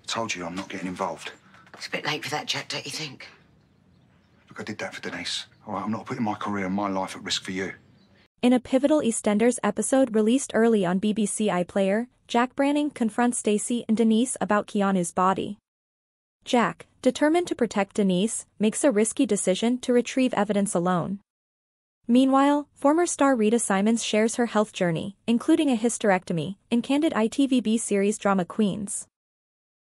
Told you I'm not getting involved. It's a bit late for that, Jack, don't you think? Look, I did that for Denise. All right, I'm not putting my career and my life at risk for you. In a pivotal EastEnders episode released early on BBC iPlayer, Jack Branning confronts Stacey and Denise about Keanu's body. Jack, determined to protect Denise, makes a risky decision to retrieve evidence alone. Meanwhile, former star Rita Simons shares her health journey, including a hysterectomy, in candid ITVB series drama Queens.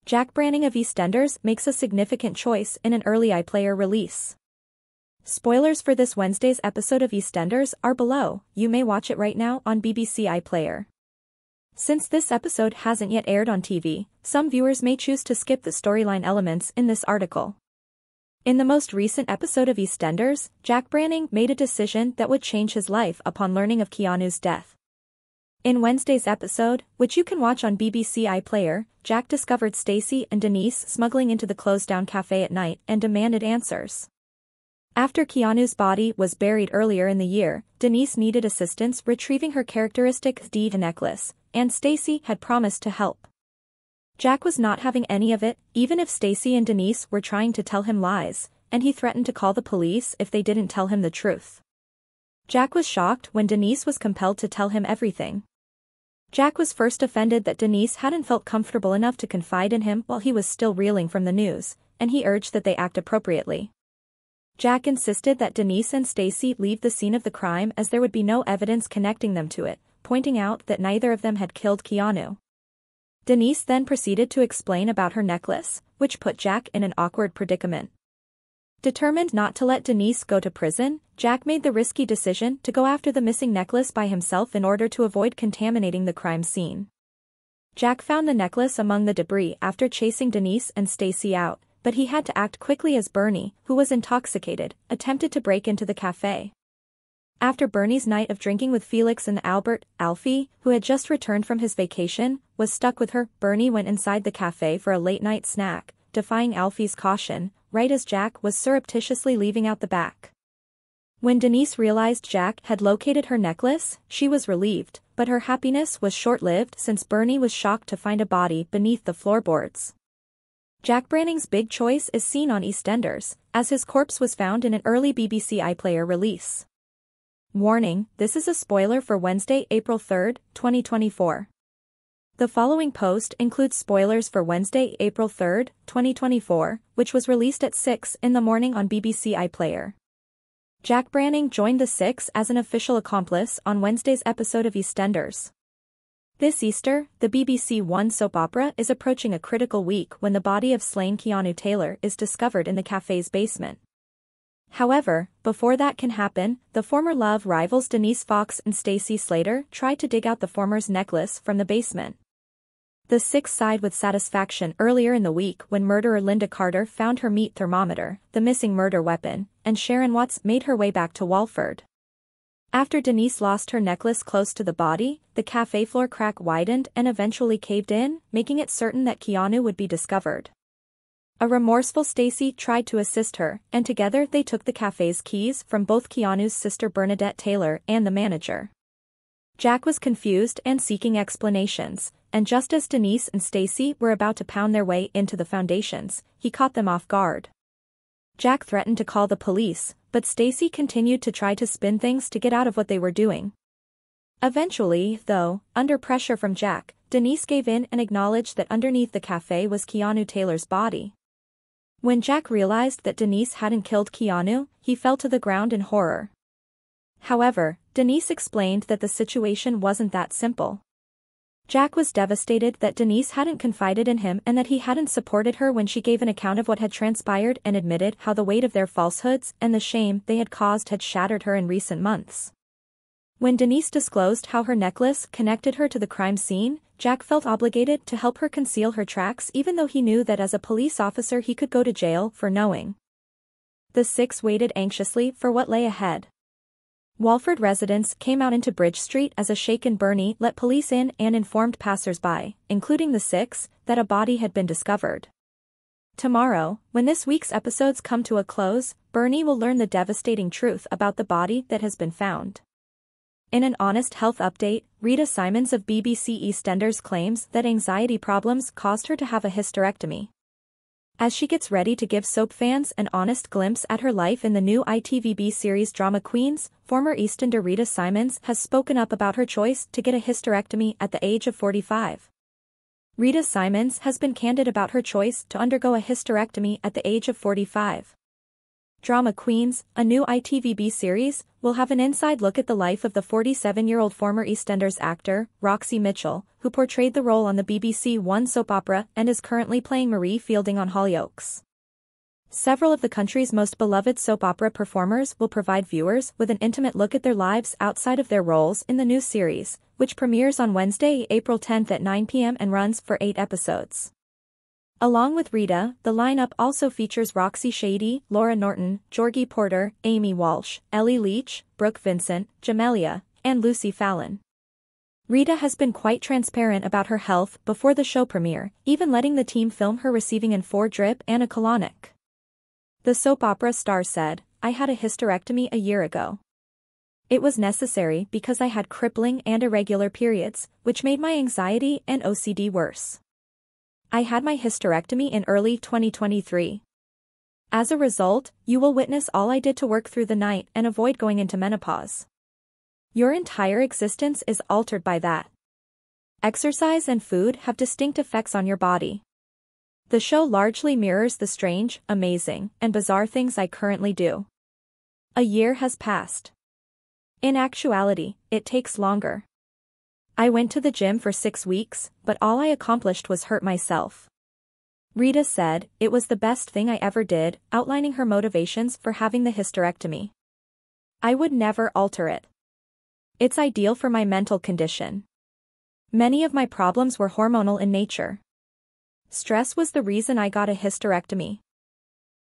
Jack Branning of EastEnders makes a significant choice in an early iPlayer release. Spoilers for this Wednesday's episode of EastEnders are below. You may watch it right now on BBC iPlayer. Since this episode hasn't yet aired on TV, some viewers may choose to skip the storyline elements in this article. In the most recent episode of EastEnders, Jack Branning made a decision that would change his life upon learning of Keanu's death. In Wednesday's episode, which you can watch on BBC iPlayer, Jack discovered Stacey and Denise smuggling into the closed-down cafe at night and demanded answers. After Keanu's body was buried earlier in the year, Denise needed assistance retrieving her characteristic D necklace, and Stacey had promised to help. Jack was not having any of it, even if Stacey and Denise were trying to tell him lies, and he threatened to call the police if they didn't tell him the truth. Jack was shocked when Denise was compelled to tell him everything. Jack was first offended that Denise hadn't felt comfortable enough to confide in him while he was still reeling from the news, and he urged that they act appropriately. Jack insisted that Denise and Stacey leave the scene of the crime as there would be no evidence connecting them to it, pointing out that neither of them had killed Keanu. Denise then proceeded to explain about her necklace, which put Jack in an awkward predicament. Determined not to let Denise go to prison, Jack made the risky decision to go after the missing necklace by himself in order to avoid contaminating the crime scene. Jack found the necklace among the debris after chasing Denise and Stacey out, but he had to act quickly as Bernie, who was intoxicated, attempted to break into the cafe. After Bernie's night of drinking with Felix and Albert, Alfie, who had just returned from his vacation, was stuck with her. Bernie went inside the cafe for a late-night snack, defying Alfie's caution, right as Jack was surreptitiously leaving out the back. When Denise realized Jack had located her necklace, she was relieved, but her happiness was short-lived since Bernie was shocked to find a body beneath the floorboards. Jack Branning's big choice is seen on EastEnders, as his corpse was found in an early BBC iPlayer release. Warning, this is a spoiler for Wednesday, April 3, 2024. The following post includes spoilers for Wednesday, April 3, 2024, which was released at 6 in the morning on BBC iPlayer. Jack Branning joined the Six as an official accomplice on Wednesday's episode of EastEnders. This Easter, the BBC One soap opera is approaching a critical week when the body of slain Keanu Taylor is discovered in the cafe's basement. However, before that can happen, the former love rivals Denise Fox and Stacey Slater try to dig out the former's necklace from the basement. The Six sighed with satisfaction earlier in the week when murderer Linda Carter found her meat thermometer, the missing murder weapon, and Sharon Watts made her way back to Walford. After Denise lost her necklace close to the body, the cafe floor crack widened and eventually caved in, making it certain that Keanu would be discovered. A remorseful Stacey tried to assist her, and together they took the cafe's keys from both Keanu's sister Bernadette Taylor and the manager. Jack was confused and seeking explanations, and just as Denise and Stacey were about to pound their way into the foundations, he caught them off guard. Jack threatened to call the police, but Stacey continued to try to spin things to get out of what they were doing. Eventually, though, under pressure from Jack, Denise gave in and acknowledged that underneath the cafe was Keanu Taylor's body. When Jack realized that Denise hadn't killed Keanu, he fell to the ground in horror. However, Denise explained that the situation wasn't that simple. Jack was devastated that Denise hadn't confided in him and that he hadn't supported her when she gave an account of what had transpired and admitted how the weight of their falsehoods and the shame they had caused had shattered her in recent months. When Denise disclosed how her necklace connected her to the crime scene, Jack felt obligated to help her conceal her tracks even though he knew that as a police officer he could go to jail for knowing. The Six waited anxiously for what lay ahead. Walford residents came out into Bridge Street as a shaken Bernie let police in and informed passers-by, including the Six, that a body had been discovered. Tomorrow, when this week's episodes come to a close, Bernie will learn the devastating truth about the body that has been found. In an honest health update, Rita Simons of BBC EastEnders claims that anxiety problems caused her to have a hysterectomy. As she gets ready to give soap fans an honest glimpse at her life in the new ITVB series Drama Queens, former EastEnder Rita Simons has spoken up about her choice to get a hysterectomy at the age of 45. Rita Simons has been candid about her choice to undergo a hysterectomy at the age of 45. Drama Queens, a new ITVB series, will have an inside look at the life of the 47-year-old former EastEnders actor, Roxy Mitchell, who portrayed the role on the BBC One soap opera and is currently playing Marie Fielding on Hollyoaks. Several of the country's most beloved soap opera performers will provide viewers with an intimate look at their lives outside of their roles in the new series, which premieres on Wednesday, April 10th at 9 p.m. and runs for 8 episodes. Along with Rita, the lineup also features Roxy Shady, Laura Norton, Georgie Porter, Amy Walsh, Ellie Leach, Brooke Vincent, Amelia, and Lucy Fallon. Rita has been quite transparent about her health before the show premiere, even letting the team film her receiving an 4-drip and a colonic. The soap opera star said, "I had a hysterectomy a year ago. It was necessary because I had crippling and irregular periods, which made my anxiety and OCD worse. I had my hysterectomy in early 2023. As a result, you will witness all I did to work through the night and avoid going into menopause. Your entire existence is altered by that. Exercise and food have distinct effects on your body. The show largely mirrors the strange, amazing, and bizarre things I currently do. A year has passed. In actuality, it takes longer. I went to the gym for 6 weeks, but all I accomplished was hurt myself." Rita said, "It was the best thing I ever did," outlining her motivations for having the hysterectomy. "I would never alter it. It's ideal for my mental condition. Many of my problems were hormonal in nature. Stress was the reason I got a hysterectomy.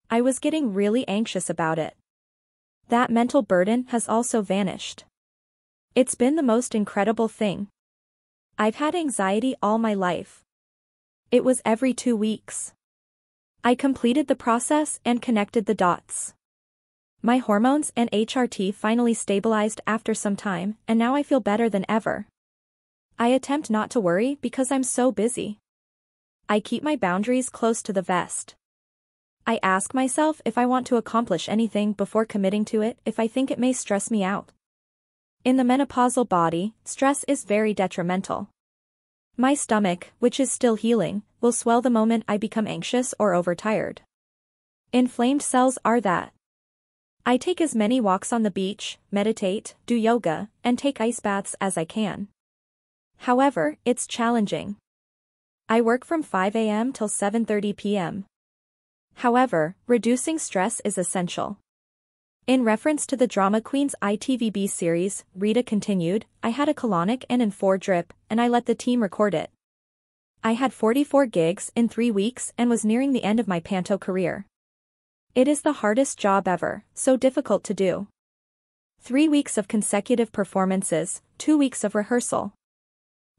I was getting really anxious about it. That mental burden has also vanished. It's been the most incredible thing. I've had anxiety all my life. It was every 2 weeks. I completed the process and connected the dots. My hormones and HRT finally stabilized after some time, and now I feel better than ever. I attempt not to worry because I'm so busy. I keep my boundaries close to the vest. I ask myself if I want to accomplish anything before committing to it if I think it may stress me out. In the menopausal body, stress is very detrimental. My stomach, which is still healing, will swell the moment I become anxious or overtired. Inflamed cells are that. I take as many walks on the beach, meditate, do yoga, and take ice baths as I can. However, it's challenging. I work from 5 a.m. till 7:30 p.m. However, reducing stress is essential." In reference to the Drama Queens ITVB series, Rita continued, "I had a colonic and an 4-drip, and I let the team record it. I had 44 gigs in 3 weeks and was nearing the end of my panto career. It is the hardest job ever, so difficult to do. 3 weeks of consecutive performances, 2 weeks of rehearsal.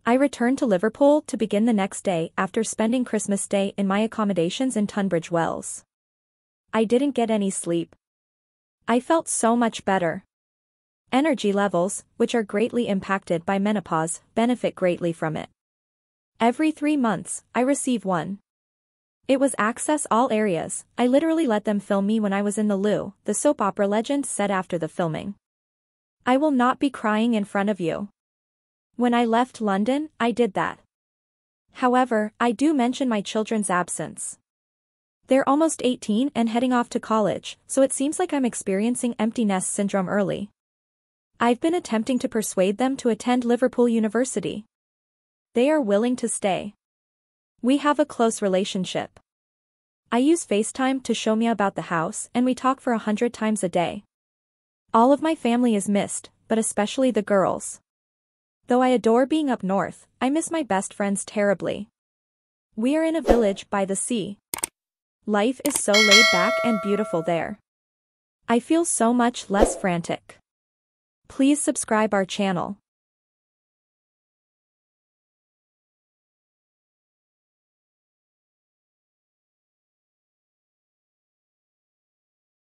I returned to Liverpool to begin the next day after spending Christmas Day in my accommodations in Tunbridge Wells. I didn't get any sleep. I felt so much better. Energy levels, which are greatly impacted by menopause, benefit greatly from it. Every 3 months, I receive one. It was access all areas. I literally let them film me when I was in the loo," the soap opera legend said after the filming. "I will not be crying in front of you. When I left London, I did that. However, I do mention my children's absence. They're almost 18 and heading off to college, so it seems like I'm experiencing empty nest syndrome early. I've been attempting to persuade them to attend Liverpool University. They are willing to stay. We have a close relationship. I use FaceTime to show me about the house and we talk for 100 times a day. All of my family is missed, but especially the girls. Though I adore being up north, I miss my best friends terribly. We are in a village by the sea. Life is so laid back and beautiful there. I feel so much less frantic. Please subscribe our channel.